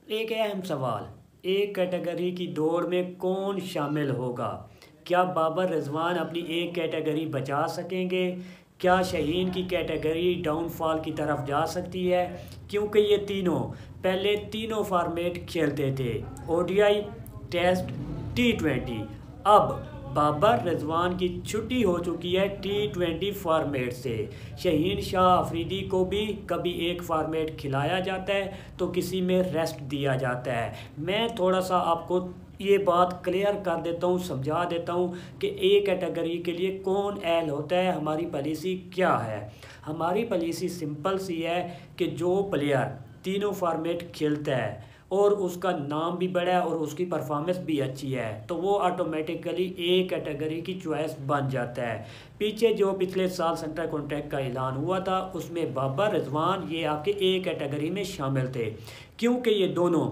एक अहम सवाल, एक कैटेगरी की दौड़ में कौन शामिल होगा? क्या बाबर रिजवान अपनी एक कैटेगरी बचा सकेंगे? क्या शाहीन की कैटेगरी डाउनफॉल की तरफ जा सकती है? क्योंकि ये तीनों पहले तीनों फॉर्मेट खेलते थे, ओडीआई, टेस्ट, टी20। अब बाबर रिजवान की छुट्टी हो चुकी है टी20 फॉर्मेट से। शाहीन शाह अफरीदी को भी कभी एक फॉर्मेट खिलाया जाता है तो किसी में रेस्ट दिया जाता है। मैं थोड़ा सा आपको ये बात क्लियर कर देता हूँ, समझा देता हूँ कि ए कैटेगरी के लिए कौन एल होता है, हमारी पॉलिसी क्या है। हमारी पॉलिसी सिंपल सी है कि जो प्लेयर तीनों फॉर्मेट खेलता है और उसका नाम भी बड़ा है और उसकी परफॉर्मेंस भी अच्छी है तो वो ऑटोमेटिकली ए कैटेगरी की चॉइस बन जाता है। पीछे जो पिछले साल सेंट्रल कॉन्ट्रैक्ट का ऐलान हुआ था उसमें बाबर रिजवान ये आपके ए कैटेगरी में शामिल थे, क्योंकि ये दोनों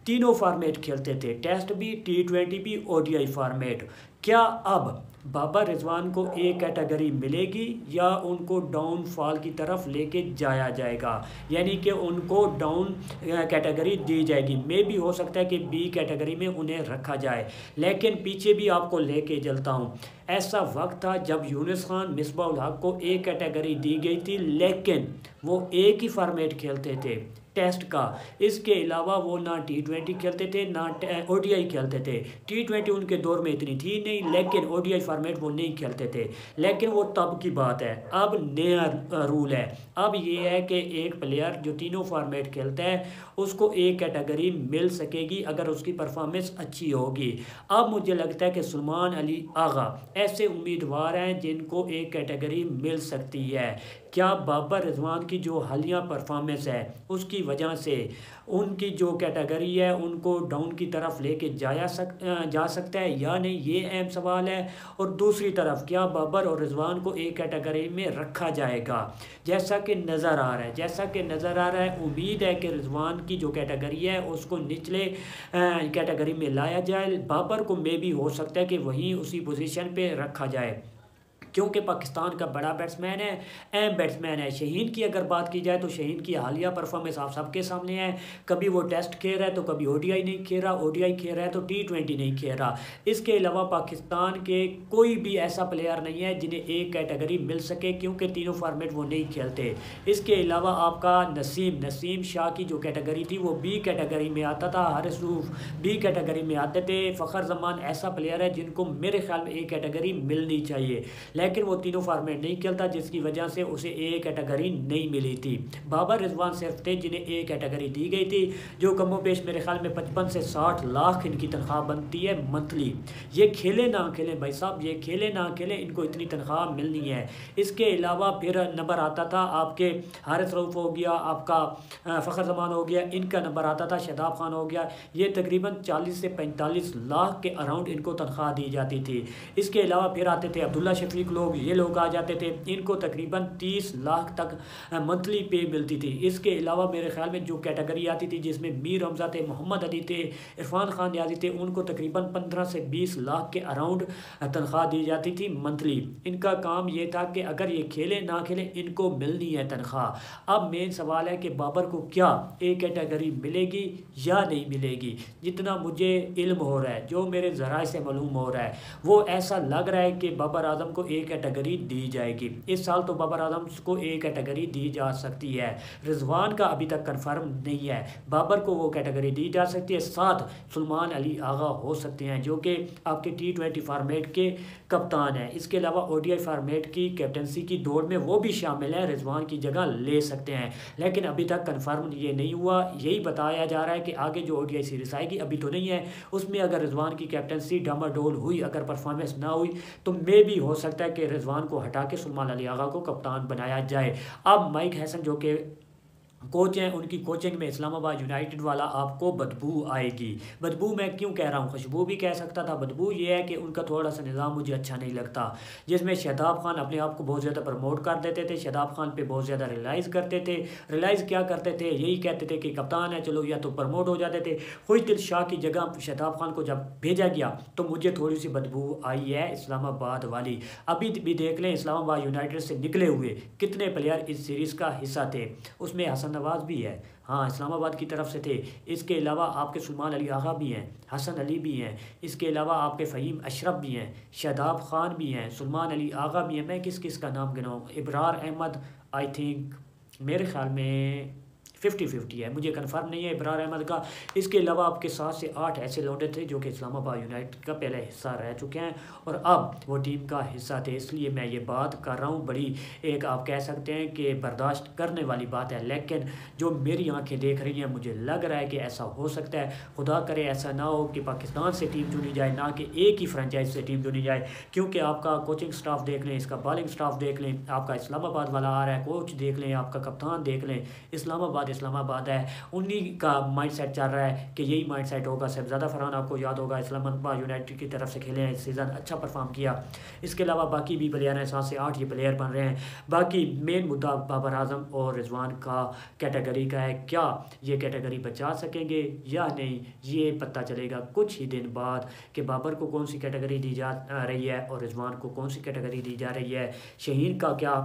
तीनों फॉर्मेट खेलते थे, टेस्ट भी, टी20 भी, ओडीआई फॉर्मेट। क्या अब बाबर रिजवान को ए कैटेगरी मिलेगी या उनको डाउनफॉल की तरफ लेके जाया जाएगा, यानी कि उनको डाउन कैटेगरी दी जाएगी? मे भी हो सकता है कि बी कैटेगरी में उन्हें रखा जाए। लेकिन पीछे भी आपको लेके चलता हूँ, ऐसा वक्त था जब यूनुस खान, मिसबाह उल हक को ए कैटेगरी दी गई थी, लेकिन वो एक ही फॉर्मेट खेलते थे, टेस्ट का। इसके अलावा वो ना टी20 खेलते थे ना ओडीआई खेलते थे। टी20 उनके दौर में इतनी थी नहीं, लेकिन ओडीआई फॉर्मेट वो नहीं खेलते थे। लेकिन वो तब की बात है, अब नया रूल है। अब ये है कि एक प्लेयर जो तीनों फॉर्मेट खेलता है उसको एक कैटेगरी मिल सकेगी अगर उसकी परफॉर्मेंस अच्छी होगी। अब मुझे लगता है कि सलमान अली आगा ऐसे उम्मीदवार हैं जिनको एक कैटेगरी मिल सकती है। क्या बाबर रिजवान की जो हालिया परफॉर्मेंस है उसकी वजह से उनकी जो कैटेगरी है उनको डाउन की तरफ लेके जा सकता है या नहीं, ये अहम सवाल है। और दूसरी तरफ क्या बाबर और रिजवान को एक कैटेगरी में रखा जाएगा? जैसा कि नज़र आ रहा है, उम्मीद है कि रिजवान की जो कैटेगरी है उसको निचले कैटेगरी में लाया जाए। बाबर को मे भी हो सकता है कि वहीं उसी पोजीशन पे रखा जाए, क्योंकि पाकिस्तान का बड़ा बैट्समैन है, अहम बैट्समैन है। शाहीन की अगर बात की जाए तो शाहीन की हालिया परफॉर्मेंस आप सबके सामने है। कभी वो टेस्ट खेल रहा है तो कभी ओडीआई नहीं खेल रहा, ओडीआई खेल रहा है तो टी20 नहीं खेल रहा। इसके अलावा पाकिस्तान के कोई भी ऐसा प्लेयर नहीं है जिन्हें एक कैटेगरी मिल सके, क्योंकि तीनों फॉर्मेट वो नहीं खेलते। इसके अलावा आपका नसीम शाह की जो कैटेगरी थी वो बी कैटेगरी में आता था, हारिस रूफ बी कैटेगरी में आते थे। फ़खर जमान ऐसा प्लेयर है जिनको मेरे ख्याल में एक कैटेगरी मिलनी चाहिए, लेकिन वो तीनों फॉर्मेट नहीं खेलता, जिसकी वजह से उसे ए कैटेगरी नहीं मिली थी। बाबर रिजवान सिर्फ थे जिन्हें ए कैटेगरी दी गई थी, जो कमो पेश मेरे ख्याल में 55 से 60 लाख इनकी तनख्वाह बनती है मंथली। ये खेले ना खेले भाई साहब, ये खेले ना खेले, इनको इतनी तनख्वाह मिलनी है। इसके अलावा फिर नंबर आता था आपके हारिस रऊफ़ हो गया, आपका फ़खर जमान हो गया, इनका नंबर आता था, शादाब खान हो गया। ये तकरीबन 40 से 45 लाख के अराउंड इनको तनख्वाह दी जाती थी। इसके अलावा फिर आते थे अब्दुल्ला शफीक लोग, ये लोग आ जाते थे, इनको तकरीबन 30 लाख तक मंथली पे मिलती थी। इसके अलावा मेरे ख्याल में जो कैटेगरी आती थी जिसमें मीर हमजा थे, मोहम्मद अली थे, इरफान खान नियाज़ी थे, उनको तकरीबन 15 से 20 लाख के अराउंड तनख्वाह दी जाती थी मंथली। इनका काम ये था कि अगर ये खेले ना खेले इनको मिलनी है तनख्वाह। अब मेन सवाल है कि बाबर को क्या एक कैटेगरी मिलेगी या नहीं मिलेगी? जितना मुझे इल्म हो रहा है, जो मेरे ज़राए से मालूम हो रहा है, वो ऐसा लग रहा है कि बाबर आजम को एक कैटेगरी दी जाएगी। इस साल तो बाबर आजम को एक कैटेगरी दी जा सकती है। रिजवान का अभी तक कंफर्म नहीं है, बाबर को वो कैटेगरी दी जा सकती है। साथ सलमान अली आगा हो सकते हैं जो कि आपके टी20 फार्मेट के कप्तान हैं। इसके अलावा ओडीआई फार्मेट की कैप्टनसी की दौड़ में वो भी शामिल है, रिजवान की जगह ले सकते हैं। लेकिन अभी तक कंफर्म ये नहीं हुआ। यही बताया जा रहा है कि आगे जो ओडीआई सीरीज आएगी, अभी तो नहीं है, उसमें अगर रिजवान की कैप्टनसी डामाडोल हुई, अगर परफॉर्मेंस ना हुई तो मे भी हो सकता है कि रिजवान को हटा के सलमान अली आगा को कप्तान बनाया जाए। अब माइक हैसन जो कि कोच हैं, उनकी कोचिंग में इस्लामाबाद यूनाइटेड वाला आपको बदबू आएगी। बदबू मैं क्यों कह रहा हूँ, खुशबू भी कह सकता था। बदबू ये है कि उनका थोड़ा सा निज़ाम मुझे अच्छा नहीं लगता, जिसमें शादाब खान अपने आप को बहुत ज़्यादा प्रमोट कर देते थे, शादाब खान पे बहुत ज़्यादा रिलाइज़ करते थे। रिलाइज़ क्या करते थे, यही कहते थे कि कप्तान है चलो, या तो प्रमोट हो जाते थे। खुशदिल शाह की जगह शादाब खान को जब भेजा गया तो मुझे थोड़ी सी बदबू आई है इस्लामाबाद वाली। अभी भी देख लें, इस्लामाबाद यूनाइटेड से निकले हुए कितने प्लेयर इस सीरीज़ का हिस्सा थे, उसमें हसन हसन नवाज़ भी है, हाँ इस्लामाबाद की तरफ से थे। इसके अलावा आपके सुलेमान अली आगा भी हैं, हसन अली भी हैं, इसके अलावा आपके फ़हीम अशरफ भी हैं, शादाब ख़ान भी हैं, सुलेमान अली आगा भी हैं। मैं किस किस का नाम गिनाऊँ, इब्रार अहमद, आई थिंक मेरे ख़्याल में 50-50 है, मुझे कंफर्म नहीं है इब्रार अहमद का। इसके अलावा आपके 7 से 8 ऐसे लौंडे थे जो कि इस्लामाबाद यूनाइटेड का पहले हिस्सा रह चुके हैं और अब वो टीम का हिस्सा थे। इसलिए मैं ये बात कर रहा हूँ, बड़ी एक आप कह सकते हैं कि बर्दाश्त करने वाली बात है, लेकिन जो मेरी आंखें देख रही हैं मुझे लग रहा है कि ऐसा हो सकता है। खुदा करे ऐसा ना हो कि पाकिस्तान से टीम चुनी जाए, ना कि एक ही फ्रेंचाइज से टीम चुनी जाए, क्योंकि आपका कोचिंग स्टाफ देख लें, इसका बॉलिंग स्टाफ देख लें, आपका इस्लामाबाद वाला आ रहा है, कोच देख लें, आपका कप्तान देख लें, इस्लामाबाद है, उन्हीं का माइंड सेट चल रहा है कि यही माइंड सेट होगा। साहिबजादा फरहान आपको याद होगा इस्लामाबाद यूनाइटेड की तरफ से खेले हैं, इस सीज़न अच्छा परफॉर्म किया। इसके अलावा बाकी भी प्लेयर हैं, 7 से 8 ये प्लेयर बन रहे हैं। बाकी मेन मुद्दा बाबर आजम और रिजवान का कैटेगरी का है, क्या ये कैटेगरी बचा सकेंगे या नहीं, ये पता चलेगा कुछ ही दिन बाद कि बाबर को कौन सी कैटेगरी दी जा रही है और रिजवान को कौन सी कैटेगरी दी जा रही है, शहीन का क्या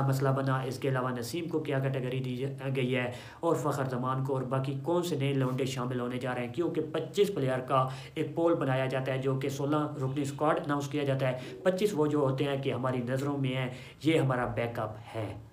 मसला बना, इसके अलावा नसीम को क्या कैटेगरी दी गई है और फ़खर जमान को, और बाकी कौन से नए लौंडे शामिल होने जा रहे हैं। क्योंकि 25 प्लेयर का एक पोल बनाया जाता है जो कि 16 रुकनी स्क्वाड अनाउंस किया जाता है। 25 वो जो होते हैं कि हमारी नज़रों में हैं, ये हमारा बैकअप है।